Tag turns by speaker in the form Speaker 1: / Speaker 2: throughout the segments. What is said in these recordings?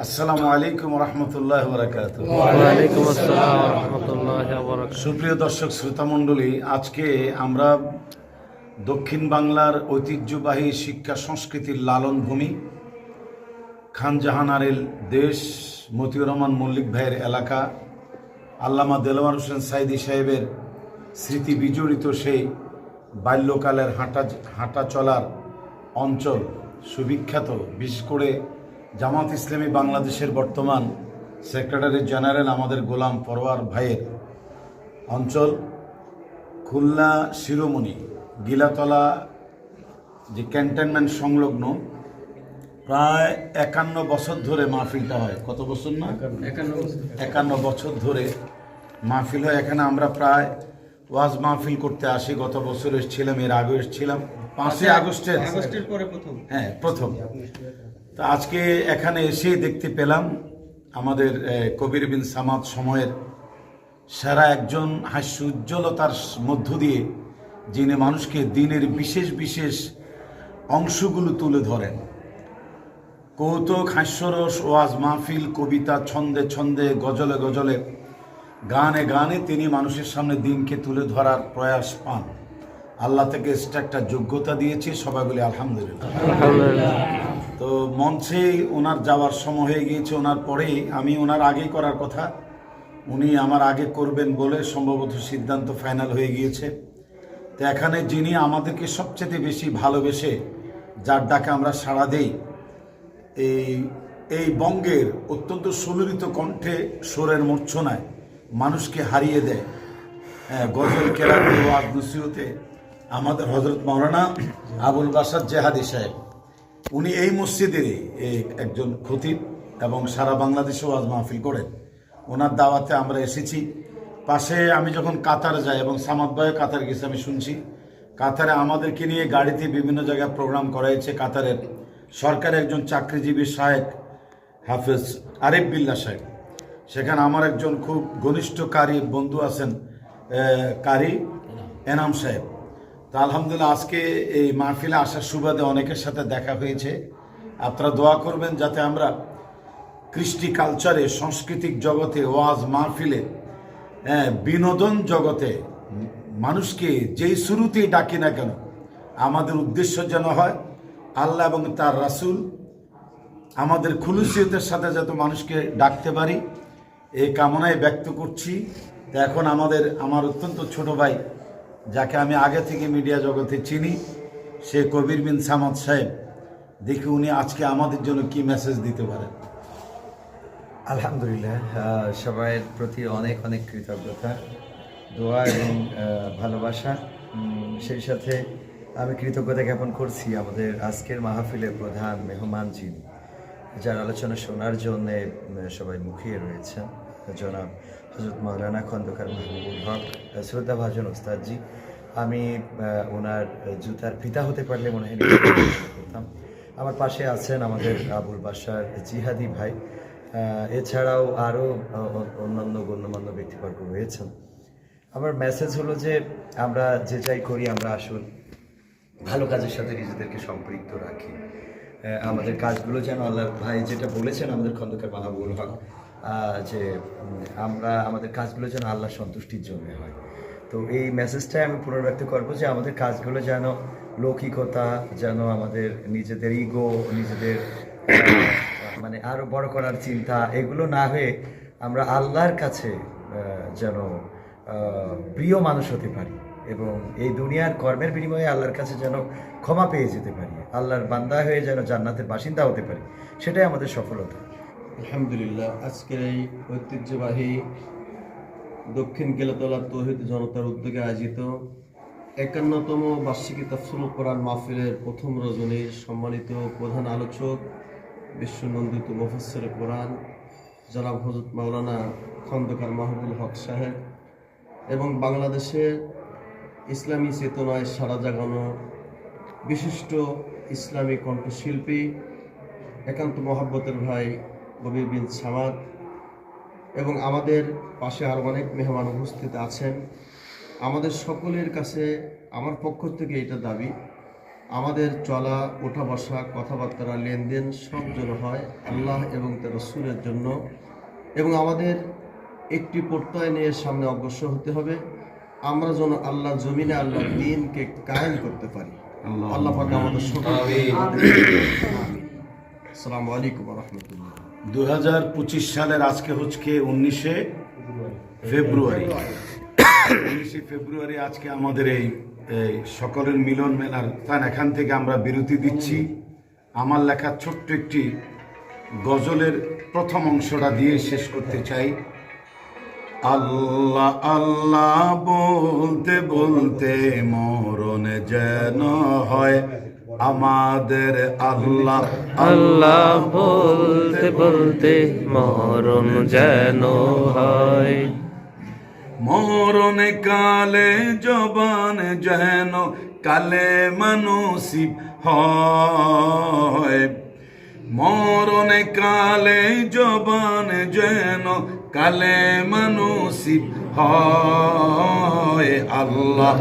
Speaker 1: আসসালামু আলাইকুম রহমতুল্লাহ বারাকাতুহু।
Speaker 2: ওয়ালাইকুম আসসালাম ওয়া রাহমাতুল্লাহি ওয়া বারাকাতুহু।
Speaker 1: সুপ্রিয় দর্শক শ্রোতামণ্ডলী, আজকে আমরা দক্ষিণ বাংলার ঐতিহ্যবাহী শিক্ষা সংস্কৃতির লালন ভূমি খান জাহানারের দেশ মতিউর রহমান মল্লিক ভাইয়ের এলাকা আল্লামা দেলোয়ার হোসেন সাইদি সাহেবের স্মৃতি বিজড়িত সেই বাল্যকালের হাঁটা চলার অঞ্চল সুবিখ্যাত, বিশেষ করে জামাত ইসলামী বাংলাদেশের বর্তমান সেক্রেটারি জেনারেল আমাদের গোলাম পরওয়ার ভাইয়ের অঞ্চল খুলনা শিরোমণি গিলাতলা যে ক্যান্টনমেন্ট সংলগ্ন প্রায় 51 বছর ধরে মাহফিলটা হয়। কত বছর না? 51 বছর ধরে মাহফিল হয়। এখানে আমরা প্রায় ওয়াজ মাহফিল করতে আসি। গত বছর এসেছিলাম, এর আগে এসেছিলাম 5 আগস্টের পরে প্রথম। তো আজকে এখানে এসেই দেখতে পেলাম আমাদের কবির বিন সামাদ সময়ের সেরা একজন হাস্য উজ্জ্বলতার মধ্য দিয়ে যিনি মানুষকে দিনের বিশেষ বিশেষ অংশগুলো তুলে ধরেন। কৌতুক, হাস্যরস, ওয়াজ মাহফিল, কবিতা, ছন্দে ছন্দে, গজলে গজলে, গানে গানে তিনি মানুষের সামনে দিনকে তুলে ধরার প্রয়াস পান। আল্লাহ থেকে একটা যোগ্যতা দিয়েছে, সবাই বলি আলহামদুলিল্লাহ। তো মঞ্চে ওনার যাওয়ার সময় হয়ে গিয়েছে। ওনার পরেই আমি ওনার আগেই করার কথা, উনি আমার আগে করবেন বলে সম্ভবত সিদ্ধান্ত ফাইনাল হয়ে গিয়েছে। তো এখানে যিনি আমাদেরকে সবচেয়ে বেশি ভালোবেসে, যার ডাকে আমরা সাড়া দেই, এই বঙ্গের অত্যন্ত সুললিত কণ্ঠে সুরের মূর্ছনায় মানুষকে হারিয়ে দেয়, গজল কেরাতে ওয়াজ নসিহতে আমাদের হযরত মাওলানা আবুল বাশার জেহাদি সাহেব। উনি এই মসজিদেরই একজন খতিব এবং সারা বাংলাদেশে ওয়াজ মাহফিল করেন। ওনার দাওয়াতে আমরা এসেছি। পাশে আমি যখন কাতার যাই, এবং সামাদ ভাই কাতার গেছে আমি শুনছি, কাতারে আমাদেরকে নিয়ে গাড়িতে বিভিন্ন জায়গায় প্রোগ্রাম করা হয়েছে। কাতারের সরকারি একজন চাকরিজীবী সাহেব হাফেজ আরিফ বিল্লাহ সাহেব, সেখানে আমার একজন খুব ঘনিষ্ঠ কারি বন্ধু আছেন, কারি এনাম সাহেব। তো আলহামদুলিল্লাহ আজকে এই মাহফিলে আসার সুবাদে অনেকের সাথে দেখা হয়েছে। আপনারা দোয়া করবেন যাতে আমরা কৃষ্টি কালচারে, সাংস্কৃতিক জগতে, ওয়াজ মাহফিলে, বিনোদন জগতে মানুষকে যেই শুরুতেই ডাকি না কেন, আমাদের উদ্দেশ্য যেন হয় আল্লাহ এবং তার রাসূল আমাদের খুলুসিয়তের সাথে যাতে মানুষকে ডাকতে পারি, এই কামনায় ব্যক্ত করছি। তো এখন আমার অত্যন্ত ছোট ভাই, যাকে আমি আগে থেকে মিডিয়া জগতে চিনি, সে কবির বিন সামাদ সাহেব, দেখি উনি আজকে আমাদের জন্য কি মেসেজ দিতে পারেন।
Speaker 3: আলহামদুলিল্লাহ, সবাই প্রতি অনেক অনেক কৃতজ্ঞতা, দোয়া এবং ভালোবাসা। সেই সাথে আমি কৃতজ্ঞতা জ্ঞাপন করছি আমাদের আজকের মাহফিলের প্রধান মেহমান যিনি, যার আলোচনা শোনার জন্য সবাই মুখিয়ে রয়েছেন, জনাব হযরত মাওলানা খন্দকার মাহবুবুল হক, শ্রদ্ধাভাজন ওস্তাদজি। আমি ওনার জুতার পিতা হতে পারলে মনে হয় করতাম। আমার পাশে আছেন আমাদের আবুল বাশার জিহাদি ভাই, এছাড়াও আরও অন্যান্য গণ্যমান্য ব্যক্তিবর্গ রয়েছেন। আমার মেসেজ হলো যে আমরা যে যাই করি, আমরা আসল ভালো কাজের সাথে নিজেদেরকে সম্পৃক্ত রাখি। আমাদের কাজগুলো যেন আল্লাহ ভাই যেটা বলেছেন আমাদের খন্দকার মাহবুবুল হক, যে আমাদের কাজগুলো যেন আল্লাহর সন্তুষ্টির জন্য হয়। তো এই মেসেজটাই আমি পুনর্ব্যক্ত করবো যে আমাদের কাজগুলো যেন লৌকিকতা, যেন আমাদের নিজেদের ইগো, নিজেদের মানে আরও বড় করার চিন্তা, এগুলো না হয়ে আমরা আল্লাহর কাছে যেন প্রিয় মানুষ হতে পারি এবং এই দুনিয়ার কর্মের বিনিময়ে আল্লাহর কাছে যেন ক্ষমা পেয়ে যেতে পারি, আল্লাহর বান্দা হয়ে যেন জান্নাতের বাসিন্দা হতে পারি, সেটাই আমাদের সফলতা।
Speaker 4: আলহামদুলিল্লাহ, আজকের এই ঐতিহ্যবাহী দক্ষিণ গিলাতলা তৌহিদ জনতার উদ্যোগে আয়োজিত 51তম বার্ষিকী তাফসীরুল কোরআন মাহফিলের প্রথম রজনীর সম্মানিত প্রধান আলোচক, বিশ্বনন্দিত মুফাসসিরে কোরআন জনাব হযরত মাওলানা খন্দকার মাহবুবুল হক সাহেব এবং বাংলাদেশের ইসলামী চেতনায় সাড়া জাগানো বিশিষ্ট ইসলামী কণ্ঠশিল্পী, একান্ত মহাব্বতের ভাই কবির বিন সামাদ, এবং আমাদের পাশে আরও অনেক মেহমান উপস্থিত আছেন। আমাদের সকলের কাছে আমার পক্ষ থেকে এটা দাবি আমাদের চলা, ওঠা বসা, কথাবার্তা, লেনদেন সব যেন হয় আল্লাহ এবং তার রাসূলের জন্য, এবং আমাদের একটি প্রত্যয় নিয়ে সামনে অগ্রসর হতে হবে। আমরা যেন আল্লাহর জমিনে আল্লাহর দ্বীনকে কায়েম করতে পারি। আল্লাহ পাক আমাদের সকলকে আসসালামু আলাইকুম ওয়া রাহমাতুল্লাহ।
Speaker 1: 2025 সালের আজকে হচ্ছে 19শে ফেব্রুয়ারি। 19শে ফেব্রুয়ারি আজকে আমাদের এই সকলের মিলন মেলার স্থান। এখান থেকে আমরা বিরতি দিচ্ছি। আমার লেখা ছোট্ট একটি গজলের প্রথম অংশটা দিয়ে শেষ করতে চাই। আল্লাহ আল্লাহ বলতে বলতে মরণ যেন হয় আমাদের, আল্লাহ
Speaker 2: আল্লাহ বলতে বলতে মরণ যেন হয়।
Speaker 1: মরণ কালে জবান যেন কালে মানসিব হয়। মরণ কালে জবান যেন কালে মানসিব হয়। আল্লাহ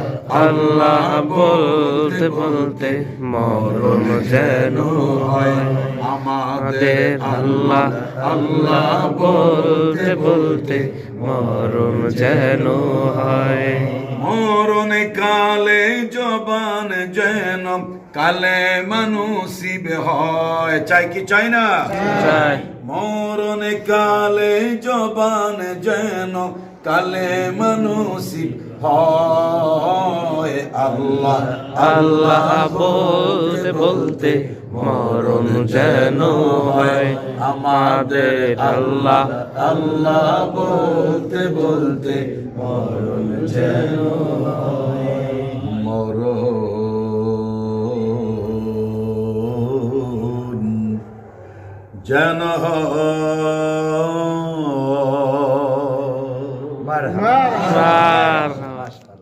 Speaker 2: আল্লাহ বলতে বলতে মরণ যেন হয়
Speaker 1: আমাদের,
Speaker 2: আল্লাহ আল্লাহ বলতে বলতে মরণ যেন হয়।
Speaker 1: মরণ কালে জবান যেন কালে মানসিব হয়। চাই কি চাই না?
Speaker 2: চাই।
Speaker 1: মরণ কালে জবান যেন কালে মানসিব হয়। আল্লাহ
Speaker 2: আল্লাহ বলতে বলতে মরণ যেন হয় আমাদের, আল্লাহ
Speaker 1: আল্লাহ বলতে বলতে মরণ যেন হয়। মরণ যেন হয়।
Speaker 3: মারহাবা।
Speaker 2: আর